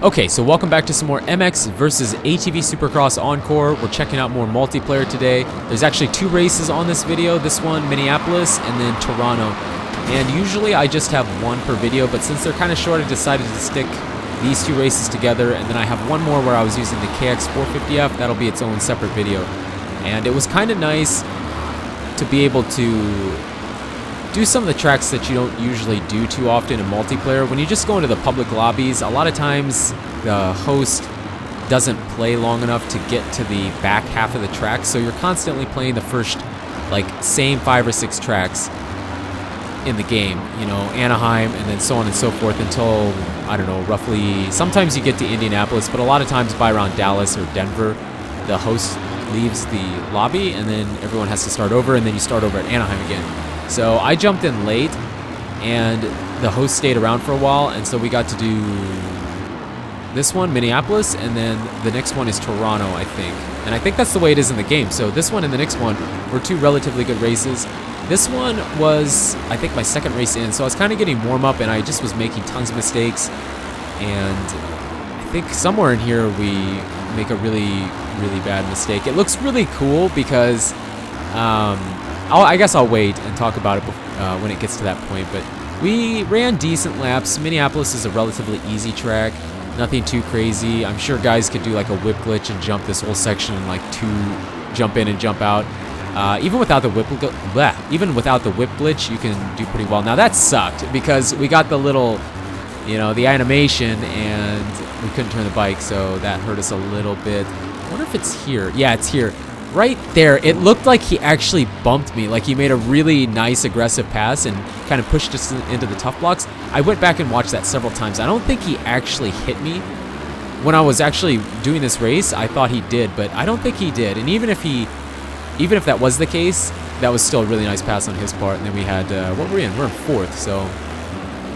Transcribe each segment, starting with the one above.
Okay, so welcome back to some more MX versus ATV Supercross Encore. We're checking out more multiplayer today. There's actually 2 races on this video. This one, Minneapolis, and then Toronto. And usually I just have 1 per video, but since they're kind of short, I decided to stick these 2 races together. And then I have 1 more where I was using the KX450F. That'll be its own separate video. And it was kind of nice to be able to do some of the tracks that you don't usually do too often in multiplayer. When you just go into the public lobbies, a lot of times the host doesn't play long enough to get to the back half of the track, so you're constantly playing the first, same 5 or 6 tracks in the game, you know, Anaheim, and then so on and so forth until, I don't know, roughly, sometimes you get to Indianapolis, but a lot of times by around Dallas or Denver, the host leaves the lobby, and then everyone has to start over, and then you start over at Anaheim again. So I jumped in late, and the host stayed around for a while, and so we got to do this one, Minneapolis, and then the next one is Toronto, I think. And I think that's the way it is in the game. So this one and the next one were 2 relatively good races. This one was, I think, my 2nd race in, so I was kind of getting warm up, and I just was making tons of mistakes. And I think somewhere in here we make a really, really bad mistake. It looks really cool because I guess I'll wait and talk about it when it gets to that point, but we ran decent laps. Minneapolis is a relatively easy track, nothing too crazy. I'm sure guys could do like a whip glitch and jump this whole section in like 2 jump in and jump out. Even without the whip glitch, you can do pretty well. Now that sucked because we got the little, you know, the animation and we couldn't turn the bike, so that hurt us a little bit. I wonder if it's here. Yeah, it's here. Right there, it looked like he actually bumped me, like he made a really nice aggressive pass and kind of pushed us into the tough blocks. I went back and watched that several times. I don't think he actually hit me. When I was actually doing this race, I thought he did, but I don't think he did. And even if that was the case, that was still a really nice pass on his part. And then we had, what were we in? We're in 4th, so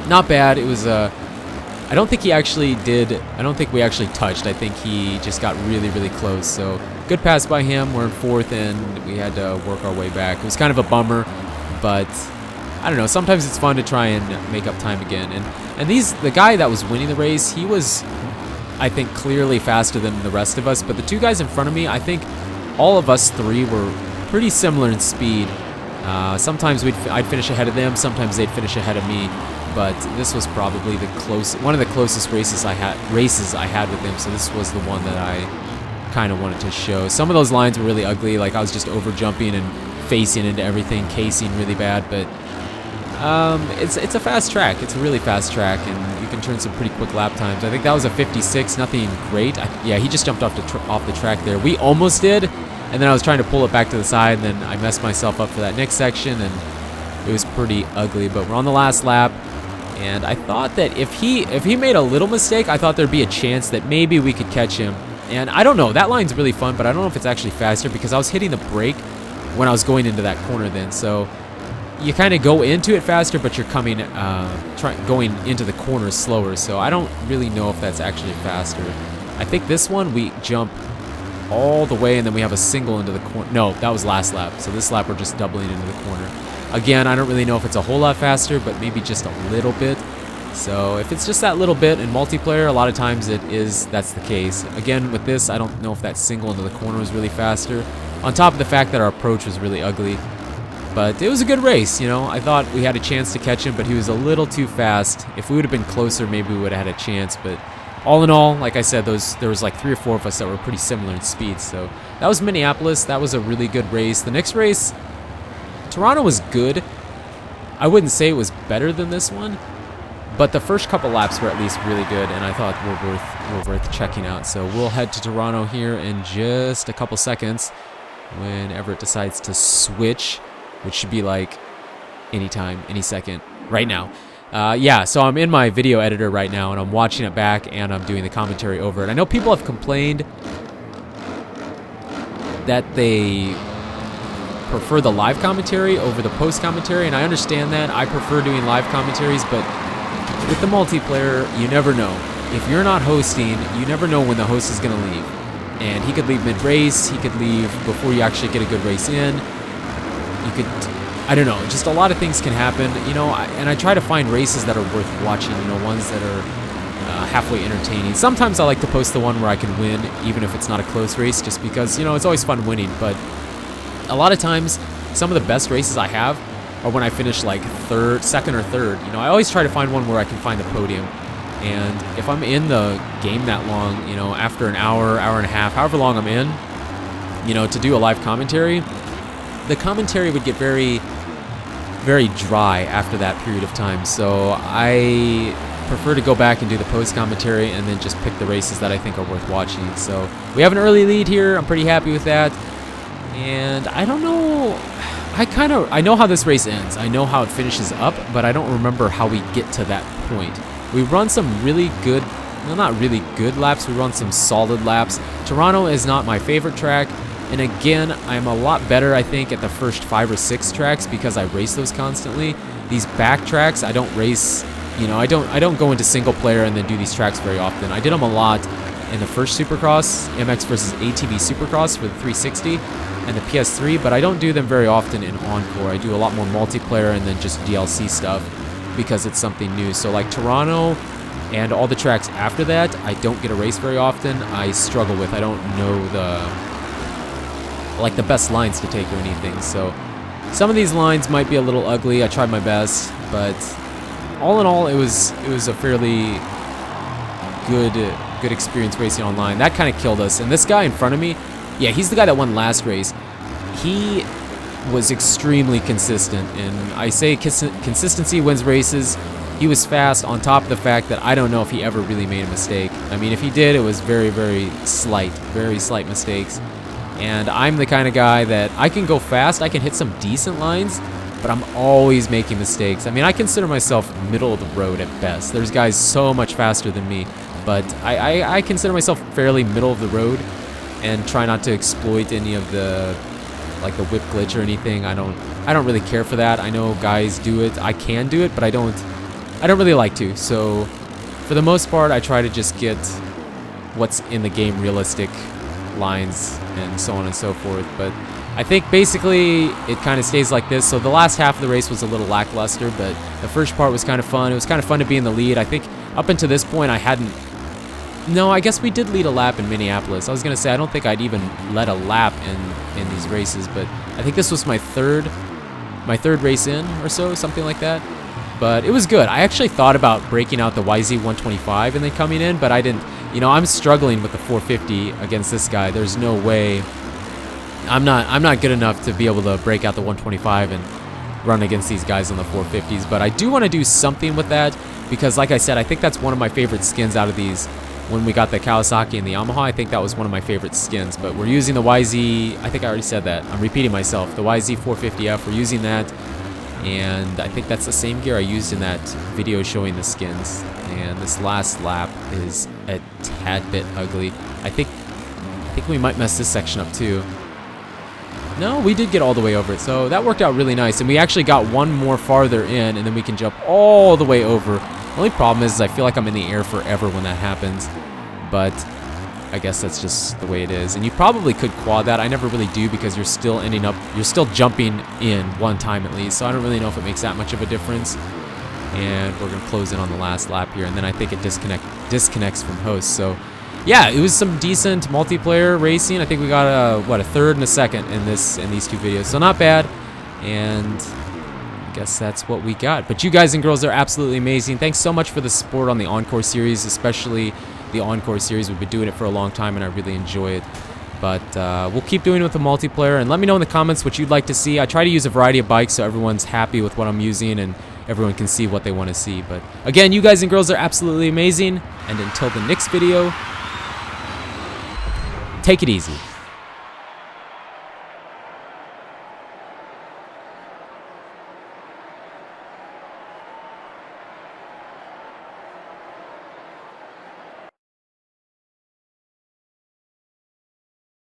not bad. It was, I don't think we actually touched. I think he just got really, really close. So good pass by him. We're in 4th, and we had to work our way back. It was kind of a bummer, but I don't know. Sometimes it's fun to try and make up time again. And the guy that was winning the race, he was, I think, clearly faster than the rest of us. But the 2 guys in front of me, I think all of us 3 were pretty similar in speed. Sometimes I'd finish ahead of them. Sometimes they'd finish ahead of me. But this was probably one of the closest races I had with them. So this was the one that I kind of wanted to show. Some of those lines were really ugly, like I was just over jumping and facing into everything, casing really bad. But it's a fast track. It's a really fast track, and you can turn some pretty quick lap times. I think that was a 56, nothing great. Yeah, he just jumped off the track there. We almost did, and then I was trying to pull it back to the side, and then I messed myself up for that next section, and it was pretty ugly. But we're on the last lap. And I thought that if he made a little mistake, I thought there'd be a chance that maybe we could catch him. And I don't know, that line's really fun, but I don't know if it's actually faster because I was hitting the brake when I was going into that corner then. So you kind of go into it faster, but you're going into the corner slower. So I don't really know if that's actually faster. I think this one we jump all the way and then we have a single into the corner. No, that was last lap. So this lap we're just doubling into the corner. Again, I don't really know if it's a whole lot faster, but maybe just a little bit. So if it's just that little bit in multiplayer, a lot of times that's the case. Again, with this, I don't know if that single into the corner was really faster. On top of the fact that our approach was really ugly. But it was a good race, you know. I thought we had a chance to catch him, but he was a little too fast. If we would have been closer, maybe we would have had a chance. But all in all, like I said, there was like 3 or 4 of us that were pretty similar in speed. So that was Minneapolis. That was a really good race. The next race, Toronto was good. I wouldn't say it was better than this one, but the first couple laps were at least really good, and I thought were worth checking out. So we'll head to Toronto here in just a couple seconds whenever it decides to switch, which should be like anytime, any second, right now. Yeah, so I'm in my video editor right now, and I'm watching it back, and I'm doing the commentary over it. I know people have complained that they prefer the live commentary over the post commentary, and I understand that. I prefer doing live commentaries, but with the multiplayer, you never know. If you're not hosting, you never know when the host is going to leave. And he could leave mid-race, he could leave before you actually get a good race in. You could, I don't know, just a lot of things can happen, you know, and I try to find races that are worth watching, you know, ones that are halfway entertaining. Sometimes I like to post the one where I can win, even if it's not a close race, just because, you know, it's always fun winning. But a lot of times, some of the best races I have are when I finish like second or third. You know, I always try to find one where I can find the podium. And if I'm in the game that long, you know, after an hour, hour and a half, however long I'm in, you know, to do a live commentary, the commentary would get very, very dry after that period of time. So I prefer to go back and do the post commentary and then just pick the races that I think are worth watching. So we have an early lead here. I'm pretty happy with that. And I don't know, I know how this race ends. I know how it finishes up, but I don't remember how we get to that point. We run some really good, well, not really good laps, we run some solid laps. Toronto is not my favorite track, and again, I'm a lot better, I think, at the first 5 or 6 tracks because I race those constantly. These back tracks, I don't race, you know, I don't go into single player and then do these tracks very often. I did them a lot in the first Supercross, MX versus ATV Supercross for the 360 and the PS3, but I don't do them very often in Encore. I do a lot more multiplayer and then just DLC stuff, because it's something new. So like Toronto and all the tracks after that, I don't get a race very often. I struggle with. I don't know the best lines to take or anything. So some of these lines might be a little ugly. I tried my best, but all in all, it was a fairly good experience racing online. That kind of killed us. And this guy in front of me, yeah, he's the guy that won last race. He was extremely consistent, and I say consistency wins races. He was fast, on top of the fact that I don't know if he ever really made a mistake. I mean, if he did, it was very, very slight mistakes. And I'm the kind of guy that I can go fast, I can hit some decent lines, but I'm always making mistakes. I mean, I consider myself middle of the road at best. There's guys so much faster than me, but I consider myself fairly middle of the road and try not to exploit any of the like the whip glitch or anything. I don't really care for that. I know guys do it. I can do it, but I don't really like to. So for the most part, I try to just get what's in the game realistic lines and so on and so forth. But I think basically it kind of stays like this. So the last half of the race was a little lackluster, but the first part was kind of fun. It was kind of fun to be in the lead. I think up until this point I hadn't. No, I guess we did lead a lap in Minneapolis. I was going to say, I don't think I'd even led a lap in these races, but I think this was my third race in or so, something like that. But it was good. I actually thought about breaking out the YZ 125 and then coming in, but I didn't. You know, I'm struggling with the 450 against this guy. There's no way. I'm not good enough to be able to break out the 125 and run against these guys on the 450s, but I do want to do something with that because, like I said, I think that's one of my favorite skins out of these. When we got the Kawasaki and the Yamaha, I think that was one of my favorite skins. But we're using the YZ, I think I already said that. I'm repeating myself. The YZ 450F, we're using that. And I think that's the same gear I used in that video showing the skins. And this last lap is a tad bit ugly. I think we might mess this section up too. No, we did get all the way over it. So that worked out really nice. And we actually got one more farther in, and then we can jump all the way over. The only problem is I feel like I'm in the air forever when that happens, but I guess that's just the way it is. And you probably could quad that. I never really do because you're still jumping in one time at least, so I don't really know if it makes that much of a difference. And we're gonna close in on the last lap here, and then I think it disconnects from host. So yeah, it was some decent multiplayer racing. I think we got a third and a second in these two videos, so not bad. And guess that's what we got. But you guys and girls are absolutely amazing. Thanks so much for the support on the Encore series, especially the Encore series. We've been doing it for a long time and I really enjoy it. But we'll keep doing it with the multiplayer, and let me know in the comments what you'd like to see. I try to use a variety of bikes so everyone's happy with what I'm using and everyone can see what they want to see. But again, you guys and girls are absolutely amazing, and until the next video, take it easy.